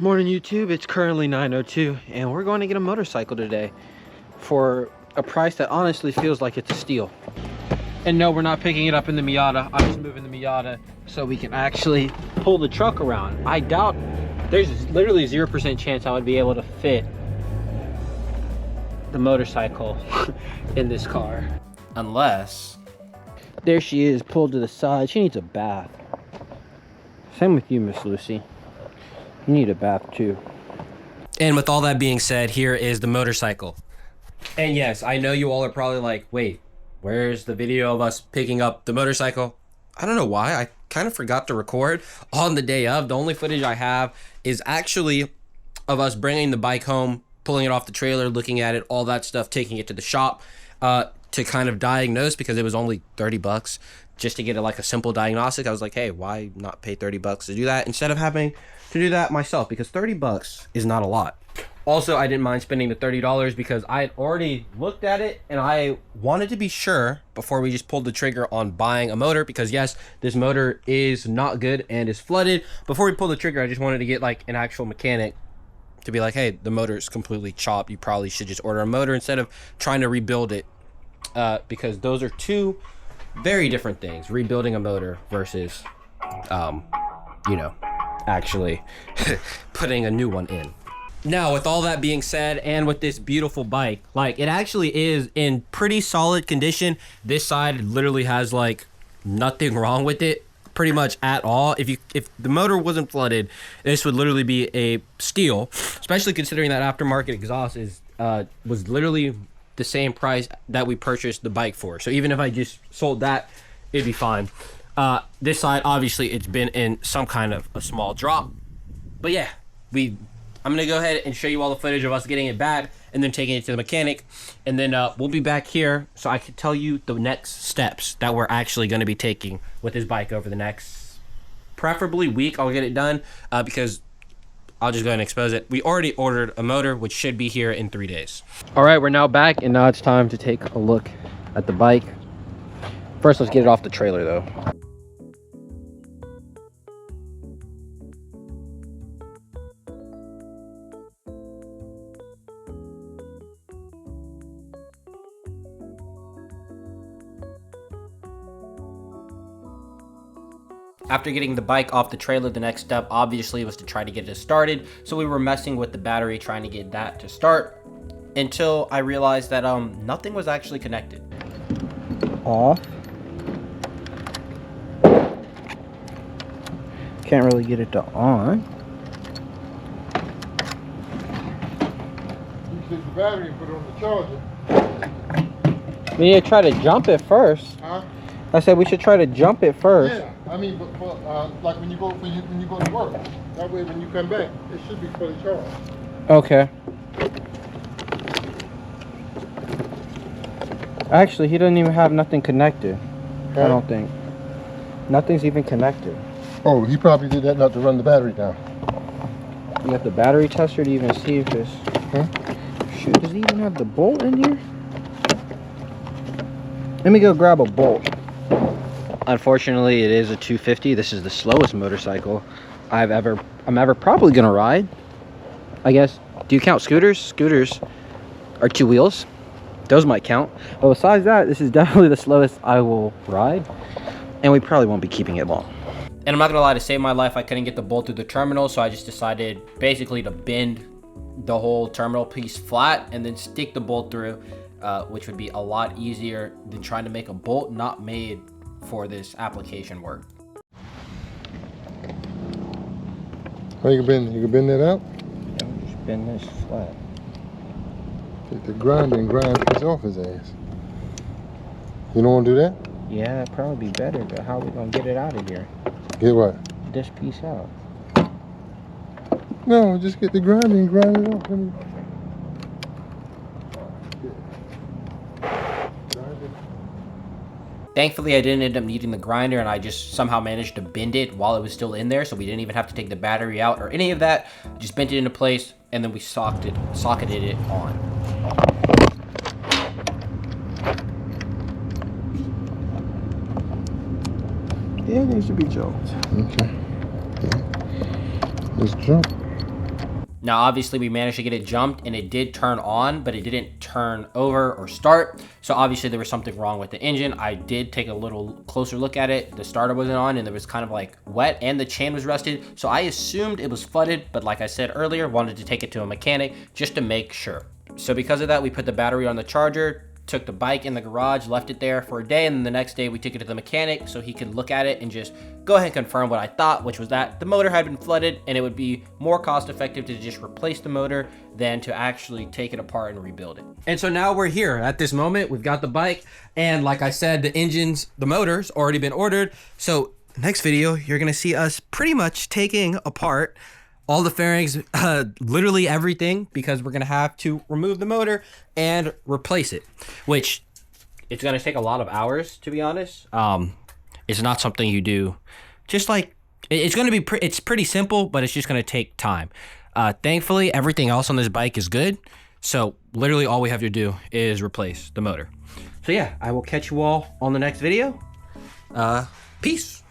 Morning YouTube, it's currently 9:02 and we're going to get a motorcycle today for a price that honestly feels like it's a steal. And no, we're not picking it up in the Miata. I'm just moving the Miata so we can actually pull the truck around. I doubt, there's literally 0% chance I would be able to fit the motorcycle in this car. Unless, there she is, pulled to the side. She needs a bath. Same with you, Miss Lucy. You need a bath too. And with all that being said, here is the motorcycle. And yes, I know you all are probably like, wait, where's the video of us picking up the motorcycle? I don't know why. I kind of forgot to record on the day of. The only footage I have is actually of us bringing the bike home, pulling it off the trailer, looking at it, all that stuff, taking it to the shop to kind of diagnose, because it was only 30 bucks just to get like a simple diagnostic. I was like, hey, why not pay 30 bucks to do that instead of having to do that myself, because 30 bucks is not a lot. Also, I didn't mind spending the $30 because I had already looked at it and I wanted to be sure before we just pulled the trigger on buying a motor, because yes, this motor is not good and is flooded. Before we pulled the trigger, I just wanted to get like an actual mechanic to be like, hey, the motor is completely chopped. You probably should just order a motor instead of trying to rebuild it, because those are two very different things, rebuilding a motor versus, you know, actually putting a new one in. Now, with all that being said, and with this beautiful bike, like, it actually is in pretty solid condition. This side literally has like nothing wrong with it pretty much at all. If the motor wasn't flooded, this would literally be a steal, especially considering that aftermarket exhaust is was literally the same price that we purchased the bike for. So even if I just sold that, it'd be fine. This side, obviously, it's been in some kind of a small drop. But yeah, I'm gonna go ahead and show you all the footage of us getting it back and then taking it to the mechanic, and then we'll be back here so I can tell you the next steps that we're actually gonna be taking with this bike over the next, preferably week. I'll get it done because I'll just go ahead and expose it. We already ordered a motor, which should be here in 3 days. All right, we're now back and now it's time to take a look at the bike. First, let's get it off the trailer though. After getting the bike off the trailer, the next step obviously was to try to get it started. So we were messing with the battery, trying to get that to start, until I realized that nothing was actually connected. Off. Can't really get it to on. You take the battery and put it on the charger. We need to try to jump it first. Huh? I said we should try to jump it first. Yeah, I mean, but for, like when you go to work, that way when you come back, it should be fully charged. Okay. Actually, he doesn't even have nothing connected. Huh? I don't think. Nothing's even connected. Oh, he probably did that not to run the battery down. You got the battery tester to even see if it's... Huh? Shoot, does he even have the bolt in here? Let me go grab a bolt. Unfortunately, it is a 250. This is the slowest motorcycle I'm ever probably gonna ride. I guess. Do you count scooters? Scooters are 2 wheels. Those might count. But besides that, this is definitely the slowest I will ride. And we probably won't be keeping it long. And I'm not gonna lie, to save my life, I couldn't get the bolt through the terminal, so I just decided basically to bend the whole terminal piece flat and then stick the bolt through, which would be a lot easier than trying to make a bolt not made for this application work. Oh, you can bend that out? Yeah, we'll just bend this flat. Take the grind and grind this off his ass. You don't want to do that? Yeah, it'd probably be better, but how are we gonna get it out of here? Get what? This piece out. No, just get the grind and grind it off. Thankfully, I didn't end up needing the grinder, and I just somehow managed to bend it while it was still in there, so we didn't even have to take the battery out or any of that. Just bent it into place, and then we socketed it on. Yeah, it needs to be jumped. Okay. Let's jump. Now, obviously, we managed to get it jumped and it did turn on, but it didn't turn over or start. So obviously there was something wrong with the engine. I did take a little closer look at it. The starter wasn't on and there was kind of like wet and the chain was rusted. So I assumed it was flooded, but like I said earlier, wanted to take it to a mechanic just to make sure. So because of that, we put the battery on the charger, took the bike in the garage, left it there for a day, and then the next day we took it to the mechanic so he could look at it and just go ahead and confirm what I thought, which was that the motor had been flooded and it would be more cost effective to just replace the motor than to actually take it apart and rebuild it. And so now we're here at this moment. We've got the bike, and like I said, the motor's already been ordered. So next video, you're gonna see us pretty much taking apart all the fairings, literally everything, because we're gonna have to remove the motor and replace it, which it's gonna take a lot of hours, to be honest. It's not something you do just like, it's gonna be it's pretty simple, but it's just gonna take time. Thankfully, everything else on this bike is good, so literally all we have to do is replace the motor. So yeah, I will catch you all on the next video. Peace.